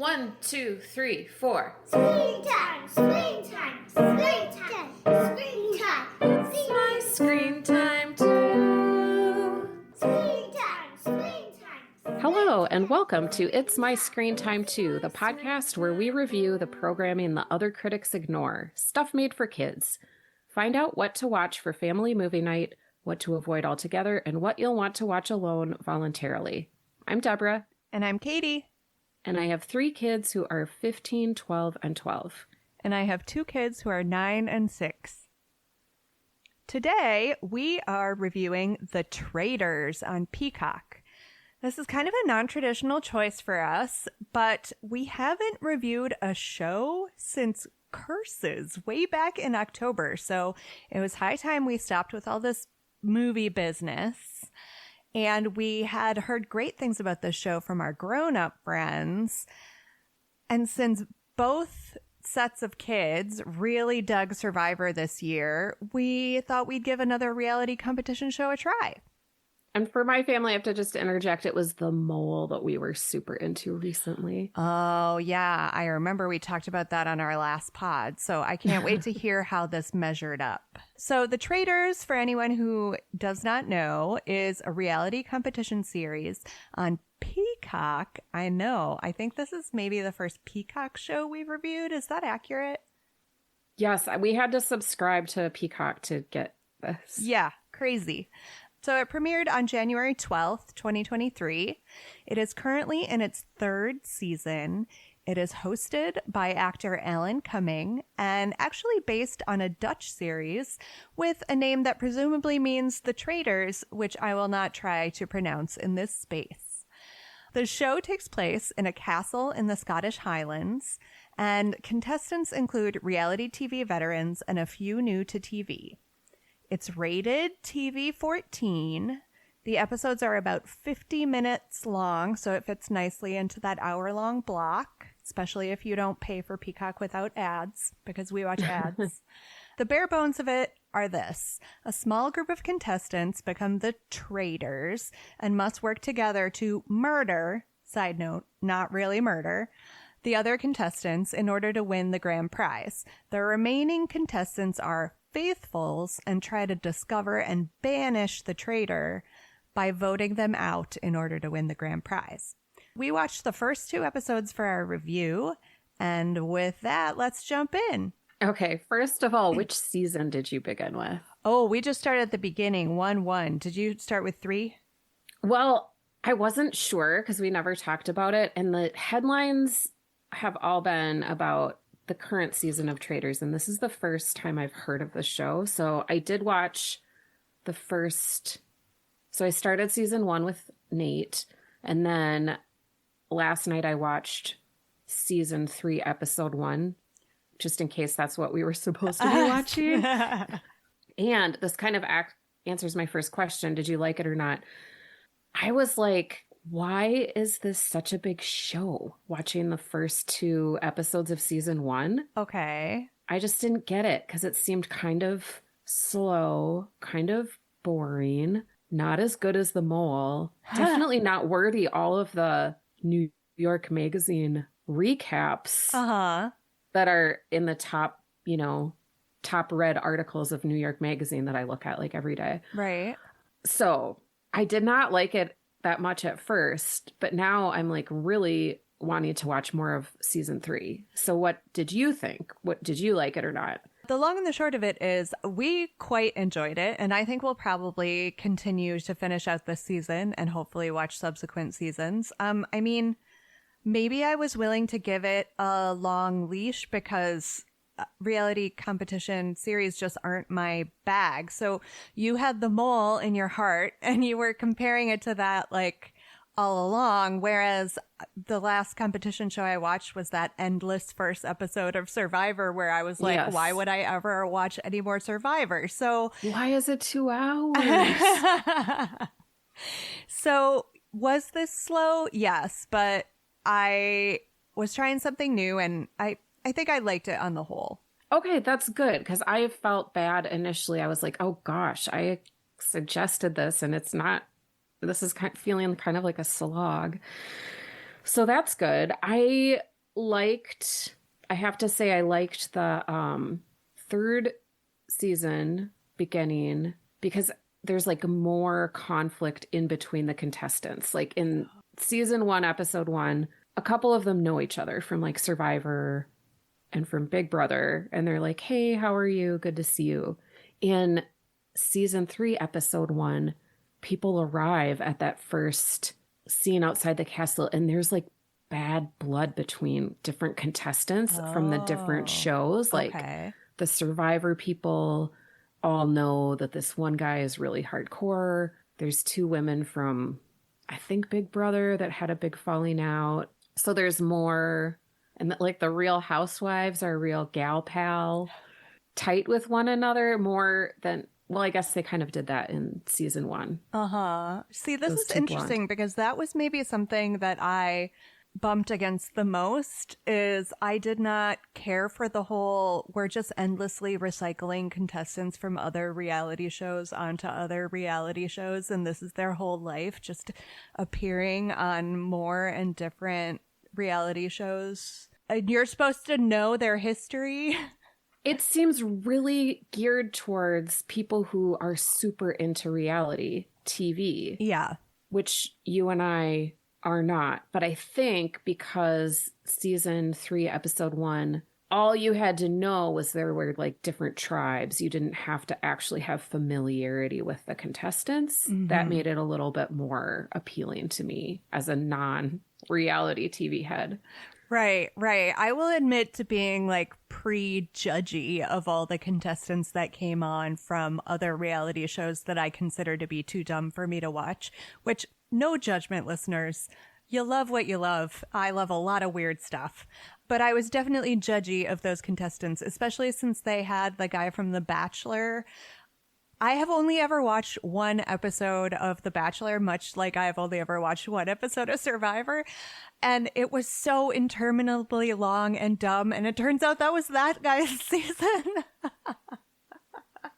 1, 2, 3, 4. Screen time, screen time, screen time, screen time. It's my screen time too. Screen time, screen time. Hello, and welcome to It's My Screen Time Too, the podcast where we review the programming the other critics ignore, stuff made for kids. Find out what to watch for family movie night, what to avoid altogether, and what you'll want to watch alone voluntarily. I'm Deborah. And I'm Katie. And I have 3 kids who are 15, 12, and 12. And I have 2 kids who are 9 and 6. Today, we are reviewing The Traitors on Peacock. This is kind of a non-traditional choice for us, but we haven't reviewed a show since Curses way back in October. So it was high time we stopped with all this movie business. And we had heard great things about this show from our grown-up friends. And since both sets of kids really dug Survivor this year, we thought we'd give another reality competition show a try. And for my family, I have to just interject, it was The Mole that we were super into recently. Oh, yeah. I remember we talked about that on our last pod. So I can't wait to hear how this measured up. So The Traitors, for anyone who does not know, is a reality competition series on Peacock. I know. I think this is maybe the first Peacock show we've reviewed. Is that accurate? Yes, we had to subscribe to Peacock to get this. Yeah, crazy. So it premiered on January 12th, 2023. It is currently in its 3rd season. It is hosted by actor Alan Cumming and actually based on a Dutch series with a name that presumably means The Traitors, which I will not try to pronounce in this space. The show takes place in a castle in the Scottish Highlands, and contestants include reality TV veterans and a few new to TV. It's rated TV 14. The episodes are about 50 minutes long, so it fits nicely into that hour-long block, especially if you don't pay for Peacock without ads, because we watch ads. The bare bones of it are this. A small group of contestants become the traitors and must work together to murder, side note, not really murder, the other contestants in order to win the grand prize. The remaining contestants are faithfuls and try to discover and banish the traitor by voting them out in order to win the grand prize. We watched the first 2 episodes for our review, and with that, let's jump in. Okay, first of all, which season did you begin with? Oh, we just started at the beginning, 1-1. Did you start with 3? Well, I wasn't sure because we never talked about it, and the headlines have all been about the current season of Traitors, and this is the first time I've heard of the show. So I did watch the first. So I started season 1 with Nate, and then last night I watched season 3, episode 1, just in case that's what we were supposed to be watching. And this kind of answers my first question: did you like it or not? I was like, why is this such a big show? Watching the first 2 episodes of season 1. Okay. I just didn't get it because it seemed kind of slow, kind of boring, not as good as The Mole. Definitely not worthy all of the New York Magazine recaps that are in the top, top read articles of New York Magazine that I look at like every day. Right. So I did not like it that much at first, but now I'm like really wanting to watch more of season 3. So what did you think? What did you like it or not? The long and the short of it is we quite enjoyed it, and I think we'll probably continue to finish out this season and hopefully watch subsequent seasons. I mean, maybe I was willing to give it a long leash because reality competition series just aren't my bag. So you had The Mole in your heart and you were comparing it to that like all along. Whereas the last competition show I watched was that endless first episode of Survivor where I was like, Yes. Why would I ever watch any more Survivor? So why is it 2 hours? So was this slow? Yes, but I was trying something new and I think I liked it on the whole. Okay, that's good because I felt bad initially. I was like, oh gosh, I suggested this and it's not, this is feeling kind of like a slog. So that's good. I liked, I have to say, I liked the third season beginning because there's like more conflict in between the contestants. Like in season one, episode one, a couple of them know each other from like Survivor and from Big Brother. And they're like, hey, how are you? Good to see you. In season three, episode one, people arrive at that first scene outside the castle, and there's like bad blood between different contestants from the different Oh, shows. Like okay. the Survivor people all know that this one guy is really hardcore. There's two women from, I think, Big Brother that had a big falling out. So there's more, and like the Real Housewives are real gal pal, tight with one another more than, well, I guess they kind of did that in season one. Uh-huh. See, this Those is two blonde. interesting because that was maybe something that I bumped against the most is I did not care for the whole we're just endlessly recycling contestants from other reality shows onto other reality shows and this is their whole life just appearing on more and different reality shows. And you're supposed to know their history. It seems really geared towards people who are super into reality TV, Yeah. which you and I are not. But I think because season three, episode one, all you had to know was there were like different tribes. You didn't have to actually have familiarity with the contestants. That made it a little bit more appealing to me as a non-reality TV head. Right, right. I will admit to being like pre-judgy of all the contestants that came on from other reality shows that I consider to be too dumb for me to watch, which no judgment, listeners. You love what you love. I love a lot of weird stuff. But I was definitely judgy of those contestants, especially since they had the guy from The Bachelor. I have only ever watched one episode of The Bachelor, much like I've only ever watched one episode of Survivor. And it was so interminably long and dumb. And it turns out that was that guy's season.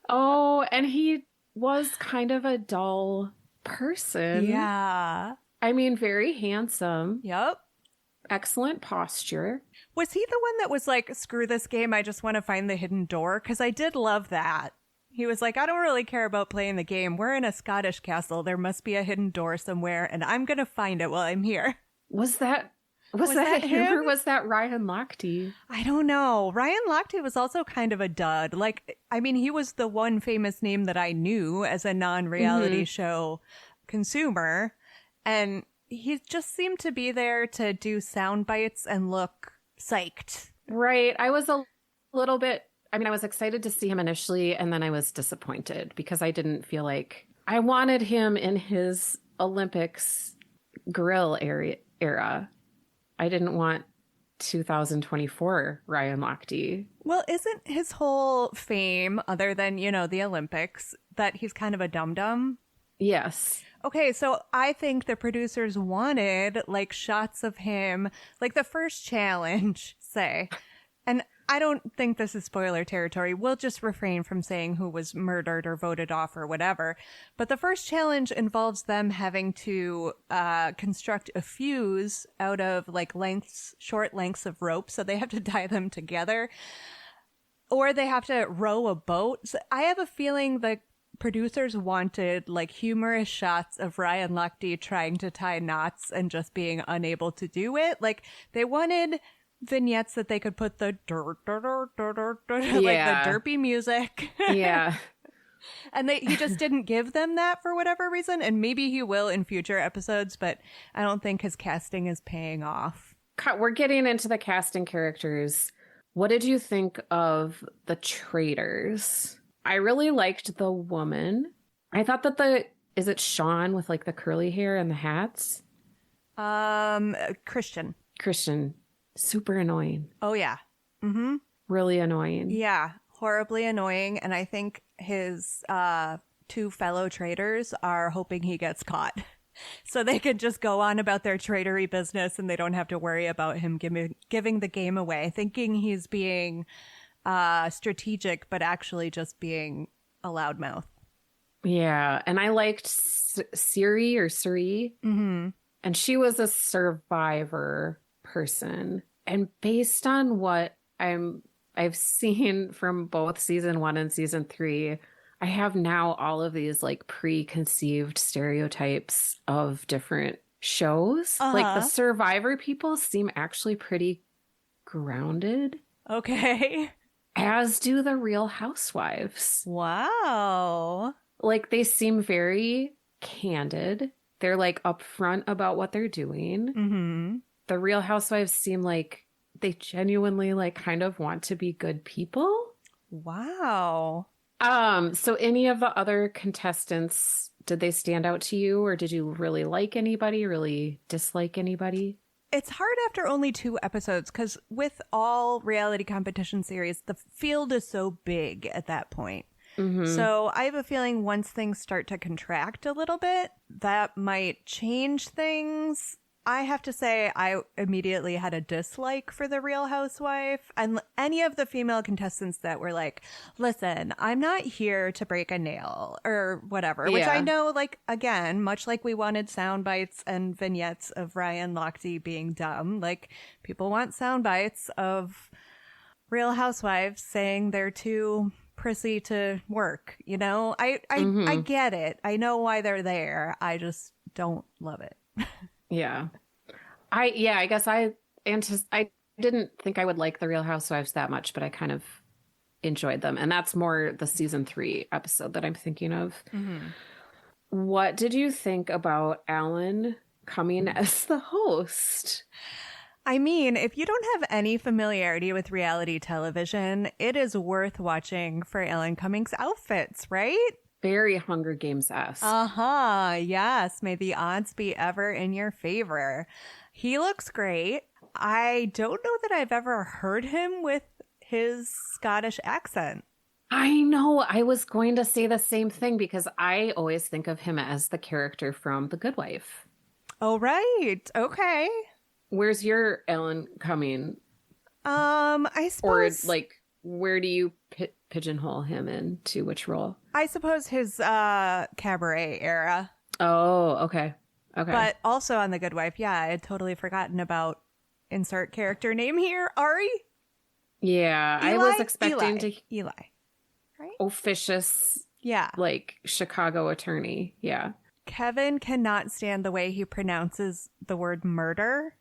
Oh, and he was kind of a dull person. Yeah. I mean, very handsome, Yep. excellent posture. Was he the one that was like, screw this game, I just want to find the hidden door? Because I did love that. He was like, I don't really care about playing the game. We're in a Scottish castle. There must be a hidden door somewhere, and I'm going to find it while I'm here. Was that that him or him? was that Ryan Lochte? I don't know. Ryan Lochte was also kind of a dud. Like, I mean, he was the one famous name that I knew as a non-reality show consumer. And he just seemed to be there to do sound bites and look psyched. Right. I was a little bit, I mean, I was excited to see him initially, and then I was disappointed because I didn't feel like I wanted him in his Olympics grill era. I didn't want 2024 Ryan Lochte. Well, isn't his whole fame, other than, you know, the Olympics, that he's kind of a dum-dum? Yes. Okay, so I think the producers wanted like shots of him, like the first challenge, say. And I don't think this is spoiler territory. We'll just refrain from saying who was murdered or voted off or whatever. But the first challenge involves them having to construct a fuse out of like short lengths of rope. So they have to tie them together. Or they have to row a boat. So I have a feeling the producers wanted like humorous shots of Ryan Lochte trying to tie knots and just being unable to do it. Like they wanted vignettes that they could put the like the derpy music. Yeah. And he just didn't give them that for whatever reason. And maybe he will in future episodes, but I don't think his casting is paying off. We're getting into the casting characters. What did you think of the Traitors? I really liked the woman. I thought that is it Sean with like the curly hair and the hats? Christian. Christian. Super annoying. Oh, yeah. Mm-hmm. Really annoying. Yeah. Horribly annoying. And I think his two fellow traitors are hoping he gets caught. So they can just go on about their traitory business and they don't have to worry about him giving the game away, thinking he's being strategic, but actually just being a loudmouth. Yeah. And I liked Siri. Mm-hmm. And she was a Survivor person. And based on what I've seen from both season 1 and season 3, I have now all of these like preconceived stereotypes of different shows. Like the Uh-huh. Survivor people seem actually pretty grounded, Okay. as do the Real Housewives. Wow. Like they seem very candid. They're like upfront about what they're doing. Mm-hmm. The Real Housewives seem like they genuinely like kind of want to be good people. Wow. So any of the other contestants, did they stand out to you, or did you really like anybody, really dislike anybody? It's hard after only 2 episodes because with all reality competition series, the field is so big at that point. Mm-hmm. So I have a feeling once things start to contract a little bit, that might change things. I have to say, I immediately had a dislike for the Real Housewife and any of the female contestants that were like, listen, I'm not here to break a nail or whatever, which I Yeah. know, like, again, much like we wanted sound bites and vignettes of Ryan Lochte being dumb, like, people want sound bites of Real Housewives saying they're too prissy to work, you know? I Mm-hmm. get it. I know why they're there. I just don't love it. Yeah. I guess I didn't think I would like the Real Housewives that much, but I kind of enjoyed them. And that's more the season 3 episode that I'm thinking of. Mm-hmm. What did you think about Alan coming as the host? I mean, if you don't have any familiarity with reality television, it is worth watching for Alan Cummings' outfits, right? Very Hunger Games-esque. Uh-huh. Yes. May the odds be ever in your favor. He looks great. I don't know that I've ever heard him with his Scottish accent. I know. I was going to say the same thing because I always think of him as the character from The Good Wife. Oh, right. Okay. Where's your Alan coming? I Or suppose like, where do you pigeonhole him into which role? his cabaret era. Oh, okay. Okay. But also on The Good Wife, yeah, I had totally forgotten about insert character name here, Ari. Yeah, I Eli? was expecting Eli, right? officious, Yeah. like Chicago attorney. Yeah. Kevin cannot stand the way he pronounces the word murder.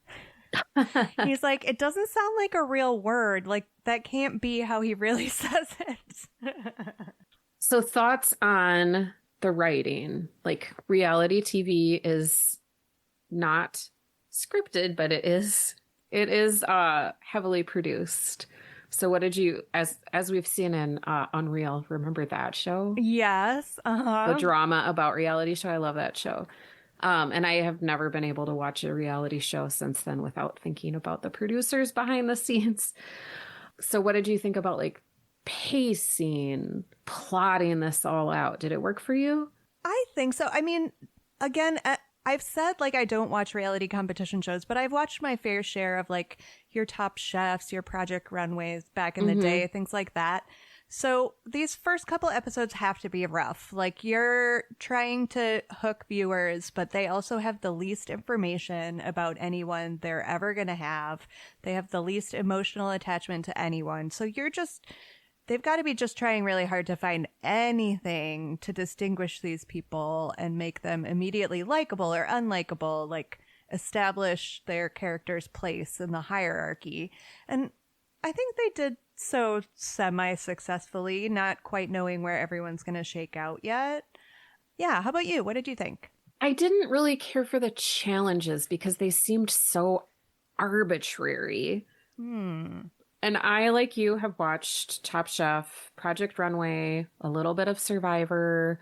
He's like, it doesn't sound like a real word. Like, that can't be how he really says it. So thoughts on the writing? Like reality TV is not scripted, but it is heavily produced. So what did you as we've seen in Unreal, remember that show? Yes. The Uh-huh. drama about reality show. I love that show. And I have never been able to watch a reality show since then without thinking about the producers behind the scenes. So what did you think about like pacing, plotting this all out? Did it work for you? I think so. I mean, again, I've said like I don't watch reality competition shows, but I've watched my fair share of like your Top Chefs, your Project Runways back in the day, things like that. So these first couple episodes have to be rough. Like you're trying to hook viewers, but they also have the least information about anyone they're ever going to have. They have the least emotional attachment to anyone. So they've got to be just trying really hard to find anything to distinguish these people and make them immediately likable or unlikable, like establish their character's place in the hierarchy. And I think they did so semi-successfully, not quite knowing where everyone's going to shake out yet. Yeah, how about you? What did you think? I didn't really care for the challenges because they seemed so arbitrary. Hmm. And I, like you, have watched Top Chef, Project Runway, a little bit of Survivor,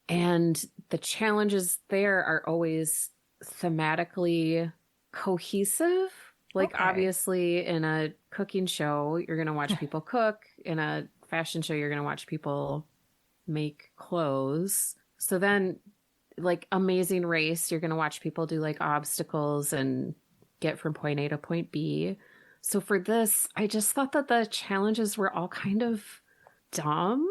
and the challenges there are always thematically cohesive. Like, Okay. obviously, in a cooking show, you're going to watch people cook. In a fashion show, you're going to watch people make clothes. So then, like, Amazing Race, you're going to watch people do, like, obstacles and get from point A to point B. So for this, I just thought that the challenges were all kind of dumb.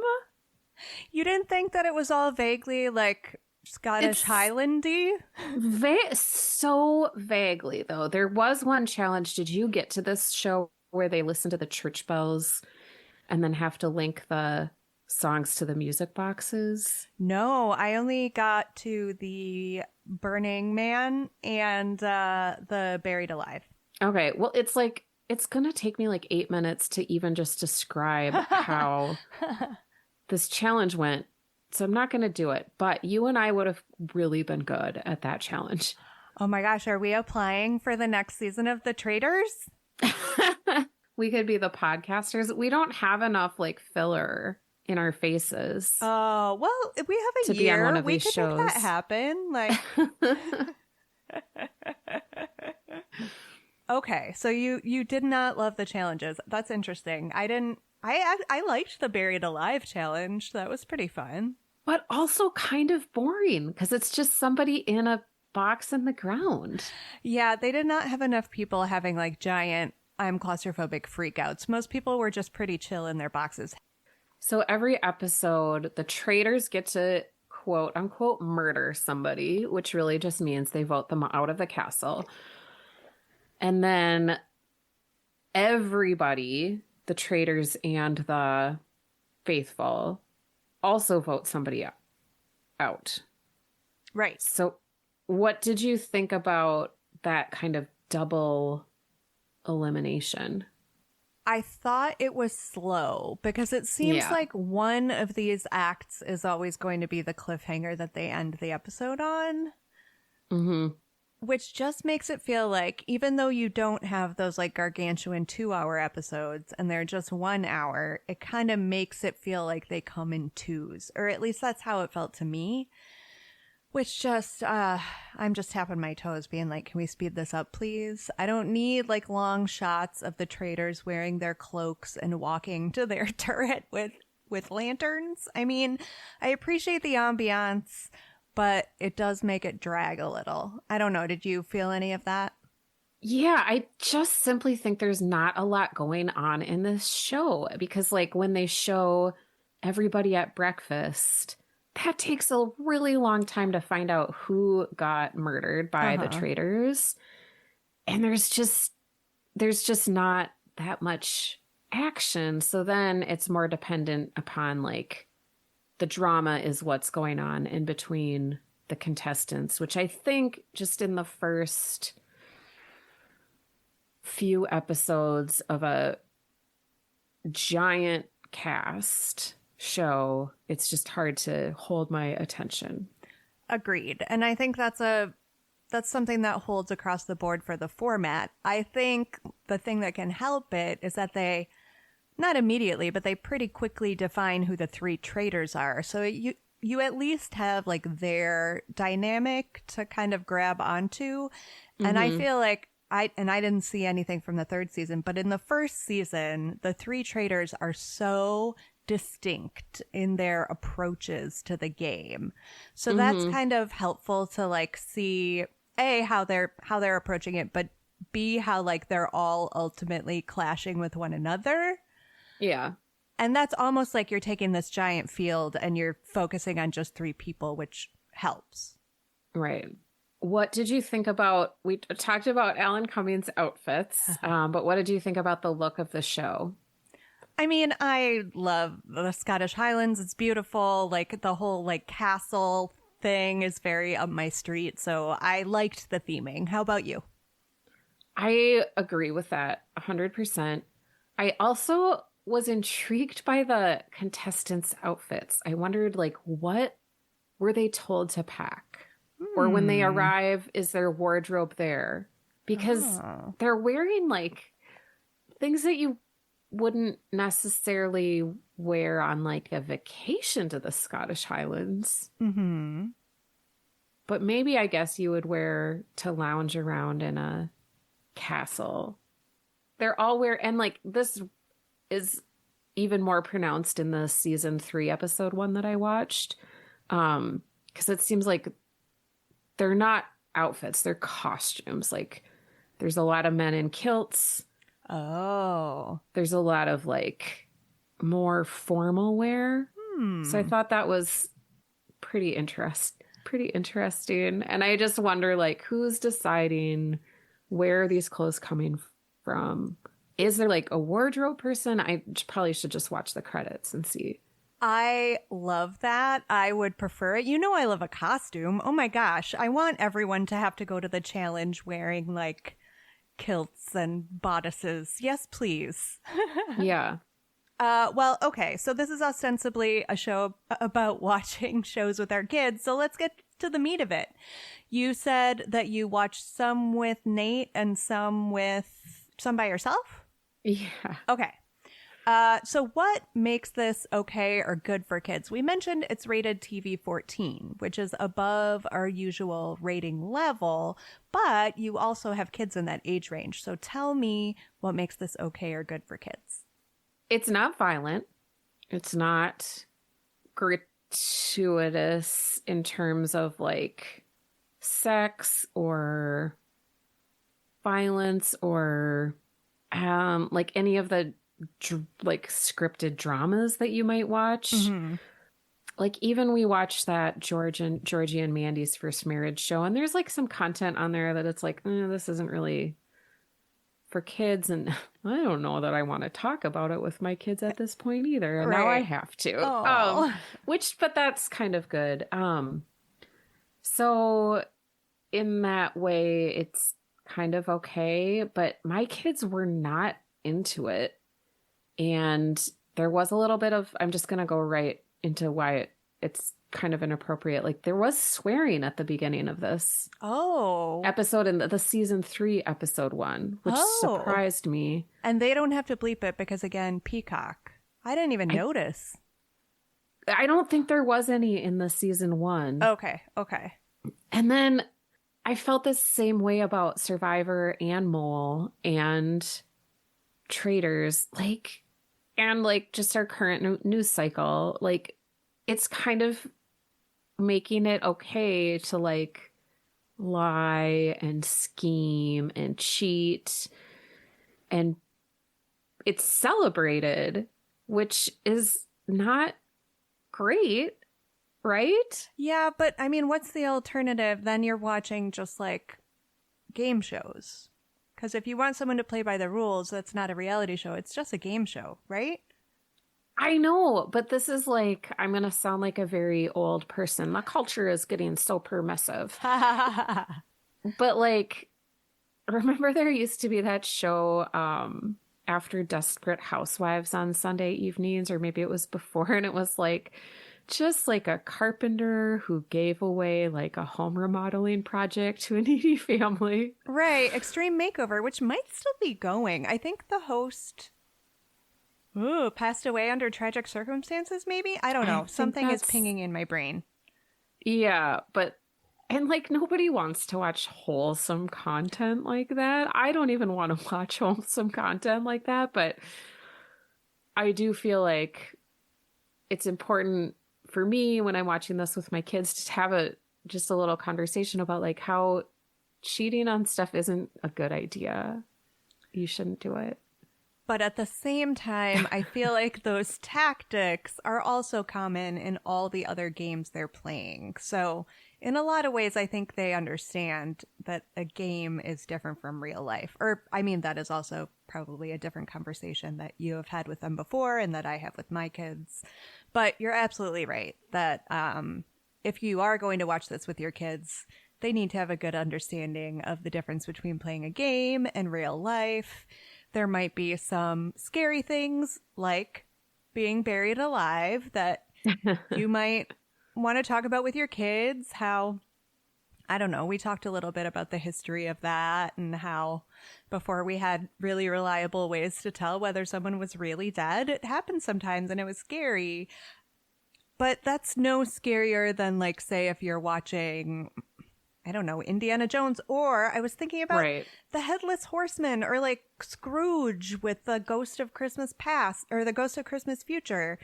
You didn't think that it was all vaguely like Scottish It's Highlandy. so vaguely, though. There was one challenge. Did you get to this show where they listen to the church bells and then have to link the songs to the music boxes? No, I only got to the Burning Man and the Buried Alive. Okay, well, it's gonna take me like 8 minutes to even just describe how this challenge went. So I'm not gonna do it. But you and I would have really been good at that challenge. Oh my gosh, are we applying for the next season of The Traitors? We could be the podcasters. We don't have enough like filler in our faces Oh, well, if we have a to be on year, one of we these could shows. make that happen. Like, okay, so you did not love the challenges. That's interesting. I didn't. I liked the Buried Alive challenge. That was pretty fun. But also kind of boring because it's just somebody in a box in the ground. Yeah, they did not have enough people having like giant I'm claustrophobic freakouts. Most people were just pretty chill in their boxes. So every episode, the traitors get to quote unquote murder somebody, which really just means they vote them out of the castle. And then everybody, the traitors and the faithful, also vote somebody out. Right. So what did you think about that kind of double elimination? I thought it was slow because it seems Yeah. like one of these acts is always going to be the cliffhanger that they end the episode on. Mm-hmm. Which just makes it feel like even though you don't have those like gargantuan 2-hour episodes and they're just 1 hour, it kind of makes it feel like they come in twos. Or at least that's how it felt to me. Which just, I'm just tapping my toes being like, can we speed this up, please? I don't need like long shots of the traitors wearing their cloaks and walking to their turret with lanterns. I mean, I appreciate the ambiance, but it does make it drag a little. I don't know. Did you feel any of that? Yeah, I just simply think there's not a lot going on in this show because, like, when they show everybody at breakfast, that takes a really long time to find out who got murdered by the traitors. And there's just not that much action. So then it's more dependent upon like the drama is what's going on in between the contestants, which I think just in the first few episodes of a giant cast show, it's just hard to hold my attention. Agreed. And I think that's something that holds across the board for the format. I think the thing that can help it is that they, not immediately, but they pretty quickly define who the three traitors are. So you at least have like their dynamic to kind of grab onto. And I feel like I didn't see anything from the third season, but in the first season, the three traitors are so distinct in their approaches to the game. So that's kind of helpful to like see A, how they're approaching it, but B, how like they're all ultimately clashing with one another. Yeah. And that's almost like you're taking this giant field and you're focusing on just three people, which helps. Right. What did you think about, we talked about Alan Cummings' outfits, but what did you think about the look of the show? I mean, I love the Scottish Highlands. It's beautiful. Like the whole like castle thing is very up my street. So I liked the theming. How about you? I agree with that 100%. I also was intrigued by the contestants' outfits. I wondered, like, what were they told to pack? Or when they arrive, is their wardrobe there? Because they're wearing, like, things that you wouldn't necessarily wear on, like, a vacation to the Scottish Highlands. Mm-hmm. But maybe, I guess, you would wear to lounge around in a castle. They're all and, like, this is even more pronounced in the season 3 episode 1 that I watched. Because it seems like they're not outfits, they're costumes. Like there's a lot of men in kilts. Oh. There's a lot of like more formal wear. So I thought that was pretty pretty interesting. And I just wonder, like, who's deciding where are these clothes coming from? Is there like a wardrobe person? I probably should just watch the credits and see. I love that. I would prefer it. You know, I love a costume. Oh my gosh. I want everyone to have to go to the challenge wearing like kilts and bodices. Yes, please. Yeah. Well, okay. So this is ostensibly a show about watching shows with our kids. So let's get to the meat of it. You said that you watched some with Nate and some by yourself? Yeah. Okay. So what makes this okay or good for kids? We mentioned it's rated TV 14, which is above our usual rating level, but you also have kids in that age range. So tell me what makes this okay or good for kids. It's not violent. It's not gratuitous in terms of like sex or violence or like any of the like scripted dramas that you might watch. Mm-hmm. Like even we watched that Georgie and Mandy's first marriage show, and there's like some content on there that it's like, this isn't really for kids, and I don't know that I want to talk about it with my kids at this point either. And now I Right. have to. Oh. But that's kind of good. So in that way, it's kind of okay, but my kids were not into it. And there was a little bit of, I'm just going to go right into why it's kind of inappropriate. Like there was swearing at the beginning of this episode in the season 3, episode 1, which surprised me. And they don't have to bleep it because, again, Peacock. I didn't even notice. I don't think there was any in the season 1. Okay. And then I felt the same way about Survivor and Mole and Traitors. And just our current news cycle, like it's kind of making it okay to like lie and scheme and cheat, and it's celebrated, which is not great, right? Yeah, but I mean, what's the alternative? Then you're watching just like game shows. Because if you want someone to play by the rules, that's not a reality show. It's just a game show, right? I know, but this is like, I'm going to sound like a very old person. The culture is getting so permissive. But like, remember there used to be that show after Desperate Housewives on Sunday evenings, or maybe it was before, and it was like, just like a carpenter who gave away like a home remodeling project to a needy family. Right. Extreme Makeover, which might still be going. I think the host passed away under tragic circumstances, maybe? I don't know. Something is pinging in my brain. Yeah, and like nobody wants to watch wholesome content like that. I don't even want to watch wholesome content like that, but I do feel like it's important for me when I'm watching this with my kids to have just a little conversation about like how cheating on stuff isn't a good idea. You shouldn't do it. But at the same time, I feel like those tactics are also common in all the other games they're playing. So in a lot of ways, I think they understand that a game is different from real life. Or, I mean, that is also probably a different conversation that you have had with them before and that I have with my kids. But you're absolutely right that if you are going to watch this with your kids, they need to have a good understanding of the difference between playing a game and real life. There might be some scary things like being buried alive that you might want to talk about with your kids. How, I don't know, we talked a little bit about the history of that and how before we had really reliable ways to tell whether someone was really dead, it happened sometimes and it was scary. But that's no scarier than, like, say, if you're watching, I don't know, Indiana Jones, or I was thinking about the Headless Horseman, or like Scrooge with the Ghost of Christmas Past or the Ghost of Christmas Future.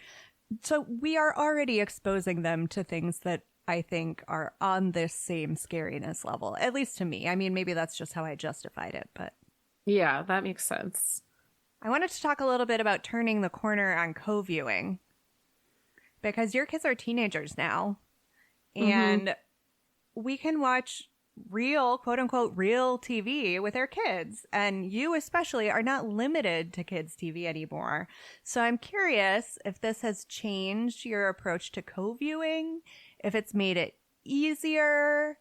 So we are already exposing them to things that I think are on this same scariness level, at least to me. I mean, maybe that's just how I justified it, but yeah, that makes sense. I wanted to talk a little bit about turning the corner on co-viewing because your kids are teenagers now, and we can watch real, quote unquote, real TV with our kids. And you especially are not limited to kids' TV anymore. So I'm curious if this has changed your approach to co-viewing, if it's made it easier,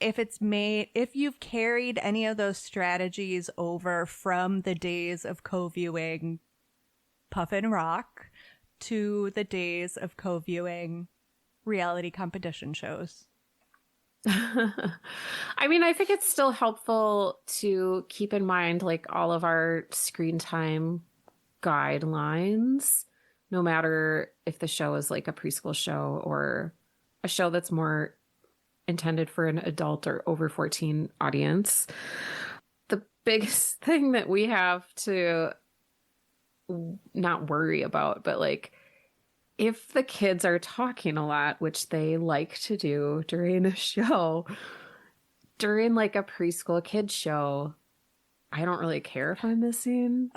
if you've carried any of those strategies over from the days of co-viewing Puffin Rock to the days of co-viewing reality competition shows. I mean, I think it's still helpful to keep in mind like all of our screen time guidelines, no matter if the show is like a preschool show or a show that's more intended for an adult or over 14 audience. The biggest thing that we have to not worry about, but like if the kids are talking a lot, which they like to do during a show, during like a preschool kids show, I don't really care if I'm missing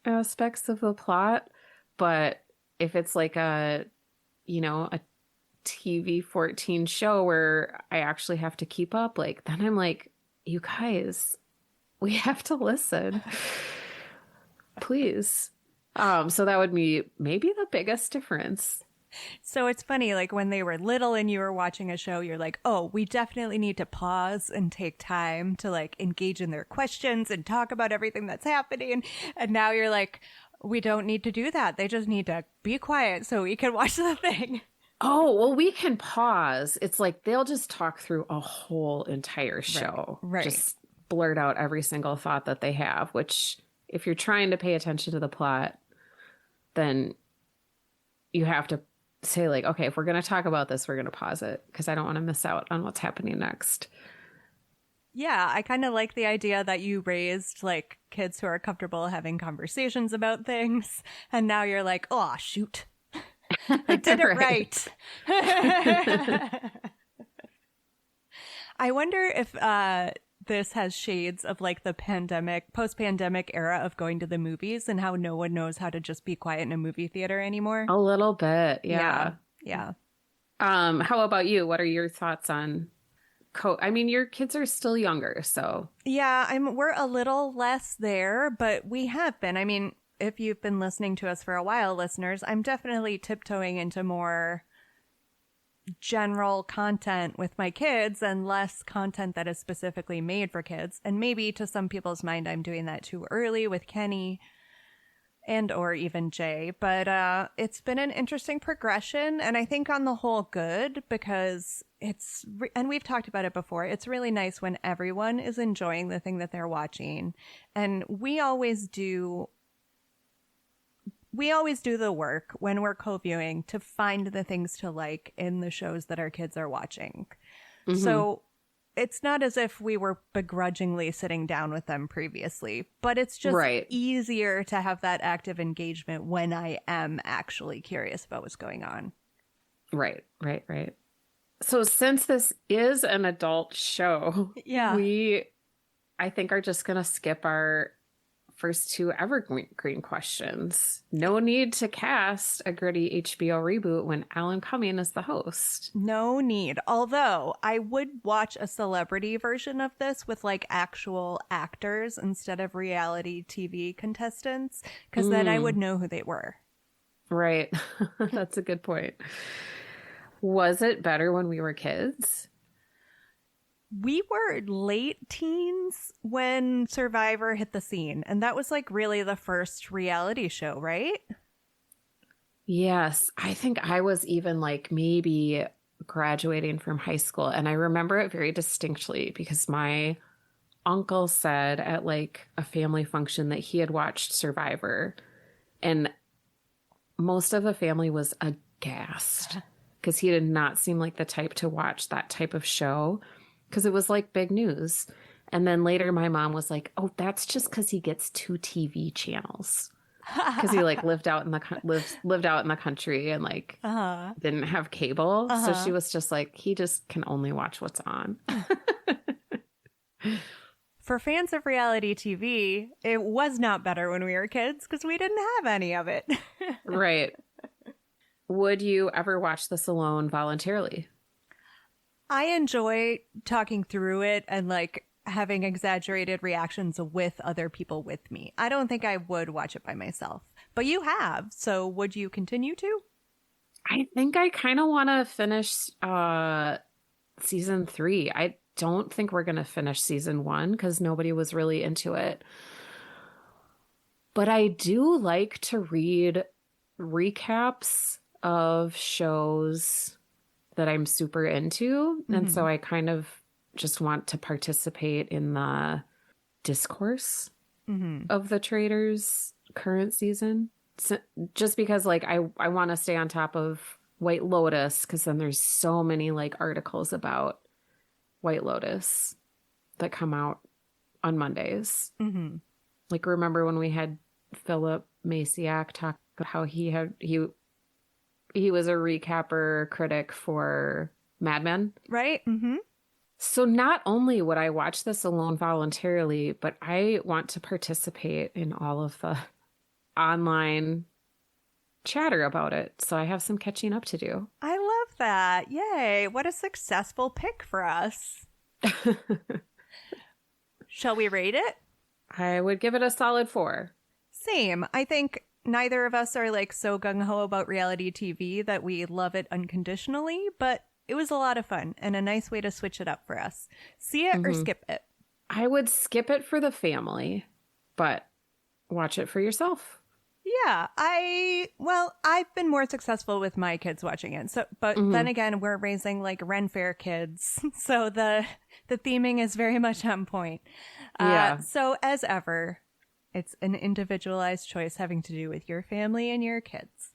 aspects of the plot. But if it's like a TV 14 show where I actually have to keep up, like then I'm like, you guys, we have to listen. Please. So that would be maybe the biggest difference. So it's funny, like when they were little and you were watching a show, you're like, oh, we definitely need to pause and take time to like engage in their questions and talk about everything that's happening. And now you're like, we don't need to do that. They just need to be quiet so we can watch the thing. Oh, well, we can pause. It's like they'll just talk through a whole entire show. Right. Just blurt out every single thought that they have, which if you're trying to pay attention to the plot, then you have to say like, okay, if we're going to talk about this, we're going to pause it because I don't want to miss out on what's happening next. Yeah, I kind of like the idea that you raised like kids who are comfortable having conversations about things. And now you're like, oh, shoot. I did it right. I wonder if this has shades of like the post-pandemic era of going to the movies and how no one knows how to just be quiet in a movie theater anymore. A little bit, yeah. Yeah. How about you? What are your thoughts on I mean, your kids are still younger, so. Yeah, we're a little less there, but we have been. I mean, if you've been listening to us for a while, listeners, I'm definitely tiptoeing into more general content with my kids and less content that is specifically made for kids. And maybe to some people's mind, I'm doing that too early with Kenny and or even Jay. But it's been an interesting progression. And I think on the whole good because and we've talked about it before, it's really nice when everyone is enjoying the thing that they're watching. And we always do the work when we're co-viewing to find the things to like in the shows that our kids are watching. Mm-hmm. So it's not as if we were begrudgingly sitting down with them previously, but it's just easier to have that active engagement when I am actually curious about what's going on. Right. So since this is an adult show, I think are just going to skip our first two evergreen questions. No need to cast a gritty HBO reboot when Alan Cumming is the host. No need. Although I would watch a celebrity version of this with like actual actors instead of reality TV contestants, because then I would know who they were. Right. That's a good point. Was it better when we were kids? We were late teens when Survivor hit the scene, and that was like really the first reality show, right? Yes, I think I was even like maybe graduating from high school, and I remember it very distinctly because my uncle said at like a family function that he had watched Survivor, and most of the family was aghast because he did not seem like the type to watch that type of show. Because it was like big news. And then later my mom was like, oh, that's just because he gets 2 TV channels. Because he like lived out in the country and like didn't have cable. So she was just like, he just can only watch what's on. For fans of reality TV, it was not better when we were kids because we didn't have any of it. Right. Would you ever watch this alone voluntarily? I enjoy talking through it and like having exaggerated reactions with other people with me. I don't think I would watch it by myself, but you have. So would you continue to? I think I kind of want to finish season 3. I don't think we're going to finish season 1 because nobody was really into it. But I do like to read recaps of shows that I'm super into. And so I kind of just want to participate in the discourse of the Traitors current season. So, just because like I want to stay on top of White Lotus because then there's so many like articles about White Lotus that come out on Mondays. Like remember when we had Philip Maciak talk about how he was a recapper critic for Mad Men. Right? So not only would I watch this alone voluntarily, but I want to participate in all of the online chatter about it. So I have some catching up to do. I love that. Yay. What a successful pick for us. Shall we rate it? I would give it a solid 4. Same. I think neither of us are like so gung-ho about reality TV that we love it unconditionally, but it was a lot of fun and a nice way to switch it up for us. See it or skip it? I would skip it for the family, but watch it for yourself. Yeah, I've been more successful with my kids watching it. So, but then again, we're raising like Ren Fair kids, so the theming is very much on point. Yeah. So as ever, it's an individualized choice having to do with your family and your kids.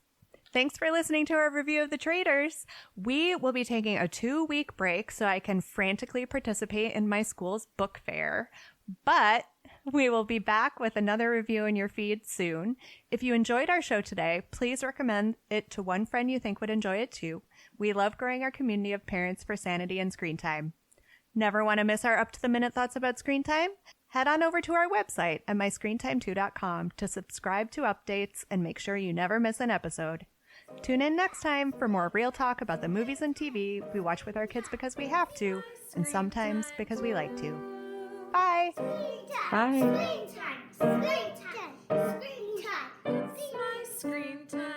Thanks for listening to our review of The Traitors. We will be taking a 2-week break so I can frantically participate in my school's book fair. But we will be back with another review in your feed soon. If you enjoyed our show today, please recommend it to one friend you think would enjoy it too. We love growing our community of parents for sanity and screen time. Never want to miss our up-to-the-minute thoughts about screen time? Head on over to our website at myscreentime2.com to subscribe to updates and make sure you never miss an episode. Tune in next time for more real talk about the movies and TV we watch with our kids because we have to, and sometimes because we like to. Bye! Bye. Screen time! Screen time! Screen time! Screen time.